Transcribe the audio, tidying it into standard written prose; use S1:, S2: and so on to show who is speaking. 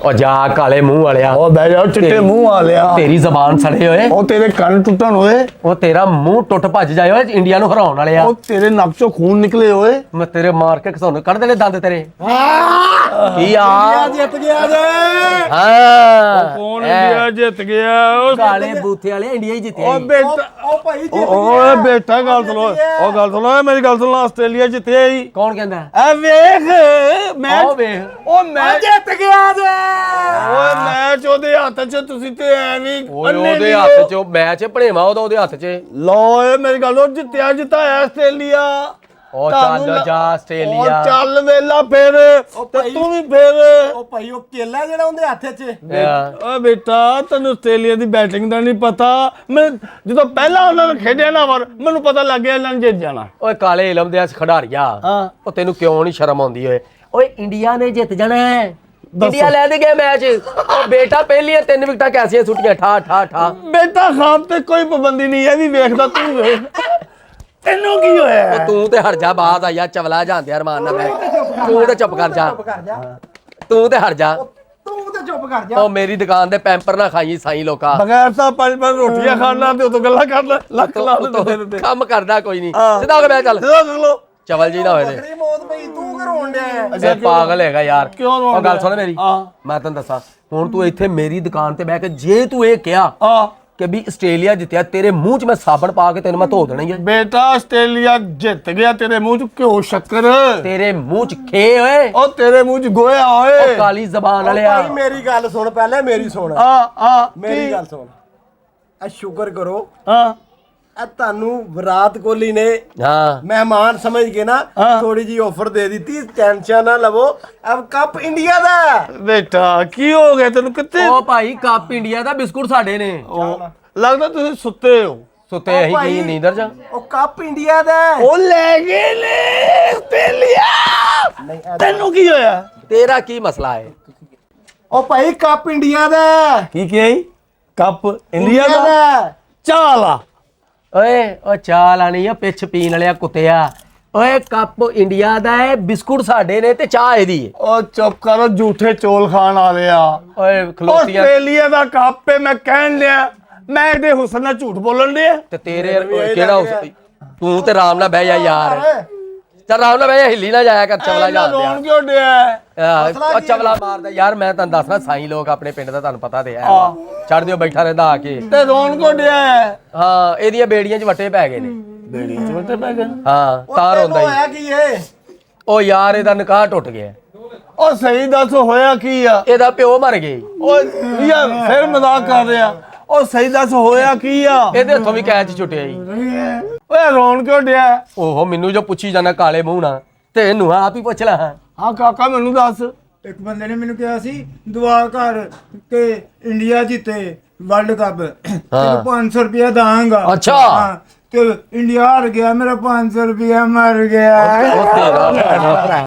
S1: ओ जा काले मुंह वालिया
S2: ओ बह जाओ चिट्टे मुंह वालिया
S1: तेरी जबान सड़े होए
S2: ओ तेरे कान टुटन होए
S1: ओ तेरा मुंह टुट भज जाए ओए इंडिया नु हराउण वालिया
S2: ओ तेरे नक चों खून निकले होए
S1: मैं तेरे मार के घसोन कड़ देने दंद तेरे की आ
S3: जित गया जे
S1: हां
S2: कौन इंडिया जीत गया ओ
S1: काले बूथे वाले इंडिया ही जीते
S2: ओ बेटा
S3: ओ भाई जित गया
S2: ओए बेटा गल सुनो ओ गल सुनो मेरी गल सुनो आस्ट्रेलिया जितया ही
S1: कौन कहंदा
S2: ए वेख मैच
S1: ओ वेख
S2: ओ मैच
S3: जित गया जे
S2: ਓਏ ਮੈਚ ਉਹਦੇ ਹੱਥ 'ਚ ਤੁਸੀਂ ਤੇ ਐਵੇਂ
S1: ਓਏ ਉਹਦੇ ਹੱਥ 'ਚ ਮੈਚ ਭਣੇਵਾ ਉਹਦੇ ਹੱਥ 'ਚ
S2: ਲੋ ਏ ਮੇਰੀ ਗੱਲ ਉਹ ਜਿੱਤਿਆ ਜਿਤਾਇਆ ਆਸਟ੍ਰੇਲੀਆ
S1: ਉਹ ਚੱਲ ਜਾ ਆਸਟ੍ਰੇਲੀਆ
S2: ਉਹ ਚੱਲ ਵੇਲਾ ਫਿਰ ਤੇ ਤੂੰ ਵੀ ਫਿਰ
S3: ਉਹ ਭਾਈ ਉਹ ਕੇਲਾ ਜਿਹੜਾ ਉਹਦੇ ਹੱਥ 'ਚ
S2: ਓਏ ਬੇਟਾ ਤੈਨੂੰ ਆਸਟ੍ਰੇਲੀਆ ਦੀ ਬੈਟਿੰਗ ਦਾ ਨਹੀਂ ਪਤਾ ਮੈਂ ਜਦੋਂ ਪਹਿਲਾਂ ਉਹਨਾਂ ਨੇ ਖੇਡਿਆ ਨਾ ਵਾਰ ਮੈਨੂੰ ਪਤਾ ਲੱਗ ਗਿਆ ਇਹਨਾਂ ਨੇ ਜਿੱਤ ਜਾਣਾ
S1: ਓਏ ਕਾਲੇ ਇਲਮ ਦੇ ਖਿਡਾਰੀਆ
S2: ਹਾਂ
S1: ਉਹ ਤੈਨੂੰ ਕਿਉਂ ਨਹੀਂ ਸ਼ਰਮ ਆਉਂਦੀ ਓਏ ਇੰਡੀਆ ਨੇ ਜਿੱਤ ਜਾਣਾ ਹੈ इंडिया ले दे गए मैच ओ बेटा पहली 3 विकेट कैसे छुटियां ठा ठा ठा
S2: बेटा खाम ते कोई पाबंदी नहीं है भी देखदा तू वेख ਤੈਨੂੰ ਕੀ ਹੋਇਆ
S1: ਤੂੰ ਤੇ ਹਟ ਜਾ ਬਾਤ ਆ ਯਾਰ ਚਵਲਾ ਜਾਂਦੇ ਅਰਮਾਨ ਨਾਲ ਬੈ ਤੂੰ ਤੇ ਚੁੱਪ ਕਰ ਜਾ ਤੂੰ ਤੇ ਹਟ ਜਾ
S3: ਤੂੰ ਤੇ ਚੁੱਪ ਕਰ ਜਾ
S1: ਉਹ ਮੇਰੀ ਦੁਕਾਨ ਦੇ ਪੈਂਪਰ ਨਾ ਖਾਈ ਸਾਈ ਲੋਕਾ
S2: ਬਗੈਰ ਤਾਂ ਪੰਜ ਰੋਟੀਆਂ ਖਾਣਾ ਤੇ ਉਤੋਂ ਗੱਲਾਂ ਕਰ ਲੈ ਲੱਖ ਲਾ ਦੇ
S1: ਕੰਮ ਕਰਦਾ ਕੋਈ ਨਹੀਂ ਸਿੱਧਾ ਹੋ ਕੇ ਬੈ ਚੱਲ
S2: ਚਲੋ
S1: ਚਵਲ ਜੀ ਨਾ ਹੋਏ ਤੇ
S3: ਤੇਰੀ ਮੌਤ ਪਈ ਤੂੰ ਕਿਉਂ ਰੋਣ ਡਿਆ
S1: ਇਹ ਪਾਗਲ ਹੈਗਾ ਯਾਰ
S2: ਕਿਉਂ ਰੋਣ
S1: ਉਹ ਗੱਲ ਸੁਣ ਮੇਰੀ ਮੈਂ ਤੈਨੂੰ ਦੱਸਾਂ ਹੁਣ ਤੂੰ ਇੱਥੇ ਮੇਰੀ ਦੁਕਾਨ ਤੇ ਬਹਿ ਕੇ ਜੇ ਤੂੰ ਇਹ ਕਿਹਾ ਕਿ ਵੀ ਆਸਟ੍ਰੇਲੀਆ ਜਿੱਤਿਆ ਤੇਰੇ ਮੂੰਹ 'ਚ ਮੈਂ ਸਾਬਣ ਪਾ ਕੇ ਤੈਨੂੰ ਮੈਂ ਧੋ ਦੇਣਾ ਹੀ ਹੈ
S2: ਬੇਟਾ ਆਸਟ੍ਰੇਲੀਆ ਜਿੱਤ ਗਿਆ ਤੇਰੇ ਮੂੰਹ 'ਚ ਘਿਓ ਸ਼ੱਕਰ
S1: ਤੇਰੇ ਮੂੰਹ 'ਚ ਖੇ ਓਏ
S2: ਉਹ ਤੇਰੇ ਮੂੰਹ 'ਚ ਗੋਇਆ
S1: ਉਹ
S2: ਓਏ
S1: ਕਾਲੀ ਜ਼ਬਾਨ ਵਾਲਿਆ
S3: ਭਾਈ ਮੇਰੀ ਗੱਲ ਸੁਣ ਪਹਿਲੇ ਮੇਰੀ ਸੁਣ
S2: ਆ
S3: ਮੇਰੀ ਗੱਲ ਸੁਣ ਆ ਸ਼ੁਕਰ ਕਰੋ
S2: ਹਾਂ
S3: ਆ ਤੁਹਾਨੂੰ ਵਿਰਾਟ ਕੋਹਲੀ ਨੇ
S1: ਹਾਂ
S3: ਮਹਿਮਾਨ ਸਮਝ ਕੇ ਨਾ ਥੋੜੀ ਜੀ ਆਫਰ ਦੇ ਦਿੱਤੀ ਟੈਨਸ਼ਨ ਨਾ ਲਵੋ ਅਬ ਕੱਪ ਇੰਡੀਆ ਦਾ
S2: ਬੇਟਾ ਕੀ ਹੋ ਗਿਆ ਤੈਨੂੰ ਕਿੱਥੇ
S1: ਉਹ ਭਾਈ ਕੱਪ ਇੰਡੀਆ ਦਾ ਬਿਸਕੁਟ ਸਾਡੇ ਨੇ
S2: ਲੱਗਦਾ ਤੁਸੀਂ ਸੁੱਤੇ ਹੋ
S1: ਸੁੱਤੇ ਅਸੀਂ ਕੀ ਨੀਂਦਰ ਜਾ
S3: ਉਹ ਕੱਪ ਇੰਡੀਆ ਦਾ
S2: ਉਹ ਲੈ ਗਏ ਨੇ ਆਸਟ੍ਰੇਲੀਆ ਤੈਨੂੰ ਕੀ ਹੋਇਆ
S1: ਤੇਰਾ ਕੀ ਮਸਲਾ ਹੈ
S3: ਉਹ ਭਾਈ ਕੱਪ ਇੰਡੀਆ ਦਾ
S2: ਕੀ ਕਿਹਾ ਕੱਪ ਇੰਡੀਆ ਦਾ ਚਾਲਾ
S1: ਓਏ ਉਹ ਚਾਹ ਲਾਣੀ ਆ ਪਿੱਛ ਪੀਣ ਵਾਲਿਆ ਕੁੱਤਿਆ ਓਏ ਕੱਪ ਇੰਡੀਆ ਦਾ ਹੈ ਬਿਸਕੁਟ ਸਾਡੇ ਨੇ ਤੇ ਚਾਹ ਇਹਦੀ ਹੈ
S2: ਉਹ ਚੁੱਪ ਕਰੋ ਝੂਠੇ ਚੋਲ ਖਾਣ ਵਾਲੇ ਆ
S1: ਓਏ ਖਲੋਤੀਆਂ
S2: ਆਸਟ੍ਰੇਲੀਆ ਦਾ ਕੱਪ ਹੈ ਮੈਂ ਕਹਿਣ ਲਿਆ ਮੈਂ ਇਹਦੇ ਹੁਸਨ ਨਾਲ ਝੂਠ ਬੋਲਣ ਲਿਆ
S1: ਤੇ ਤੇਰੇ ਕਿਹੜਾ ਤੂੰ ਤੇ ਆਰਾਮ ਨਾਲ ਬਹਿ ਜਾ ਯਾਰ ਚੱਲ ਆਰਾਮ ਨਾਲ ਬਹਿ ਜਾ ਹਿੱਲੀ ਨਾ ਜਾਇਆ ਕਰ ਚਵਲਾ ਜਾ
S2: ਰੋਣ ਕਿਉਂ ਡਿਆ
S1: ਉਹ ਚਵਲਾ ਮਾਰਦਾ ਯਾਰ ਮੈਂ ਤੁਹਾਨੂੰ ਦੱਸਣਾ ਸਾਈ ਲੋਕ ਆਪਣੇ ਪਿੰਡ ਦਾ ਤੁਹਾਨੂੰ ਪਤਾ ਤੇ ਹੈ ਛੱਡ ਦਿਓ ਬੈਠਾ ਰਹਿੰਦਾ ਆ ਕੇ
S2: ਤੇ ਰੋਣ ਕਿਉਂ ਡਿਆ
S1: ਹਾਂ ਇਹਦੀਆਂ ਬੇੜੀਆਂ 'ਚ ਵੱਟੇ ਪੈ ਗਏ ਨੇ
S2: ਬੇੜੀ ਚ ਵੱਟੇ ਪੈ ਗਏ
S1: ਹਾਂ ਤਾਰ ਹੁੰਦਾ ਹੀ
S3: ਹੋਇਆ ਕੀ ਏ
S1: ਉਹ ਯਾਰ ਇਹਦਾ ਨਿਕਾਹ ਟੁੱਟ ਗਿਆ
S2: ਉਹ ਸਹੀ ਦੱਸ ਹੋਇਆ ਕੀ ਆ
S1: ਇਹਦਾ ਪਿਓ ਮਰ ਗਿਆ
S2: ਓਏ ਯਾਰ ਫਿਰ ਮਜ਼ਾਕ ਕਰ ਰਿਹਾ ਉਹ ਸਹੀ ਦੱਸ ਹੋਇਆ ਕੀ ਆ
S1: ਇਹਦੇ ਹੱਥੋਂ ਵੀ ਕੈਚ ਛੁੱਟਿਆ ਜੀ
S2: ਓਏ ਰੋਣ ਕਿਉਂ ਡਿਆ
S1: ਓਹੋ ਮੈਨੂੰ ਜੋ ਪੁੱਛੀ ਜਾਣਾ ਕਾਲੇ ਮੂੰਹ ਨਾਲ ਤੇ ਇਹਨੂੰ ਆਪ ਹੀ ਪੁੱਛ ਲੈ
S2: ਹਾਂ ਕਾਕਾ ਮੈਨੂੰ ਦੱਸ
S3: ਇੱਕ ਬੰਦੇ ਨੇ ਮੈਨੂੰ ਕਿਹਾ ਸੀ ਦੁਆ ਕਰ ਕਿ ਇੰਡੀਆ ਜਿੱਤੇ ਵਰਲਡ ਕੱਪ ਤੈਨੂੰ 500 ਰੁਪਇਆ ਦਾਂਗਾ
S1: ਅੱਛਾ।
S3: ਤੇ ਇੰਡੀਆ ਹਾਰ ਗਿਆ ਮੇਰਾ 500 ਰੁਪਇਆ ਮਰ ਗਿਆ
S1: ਉਹ ਤੇਰਾ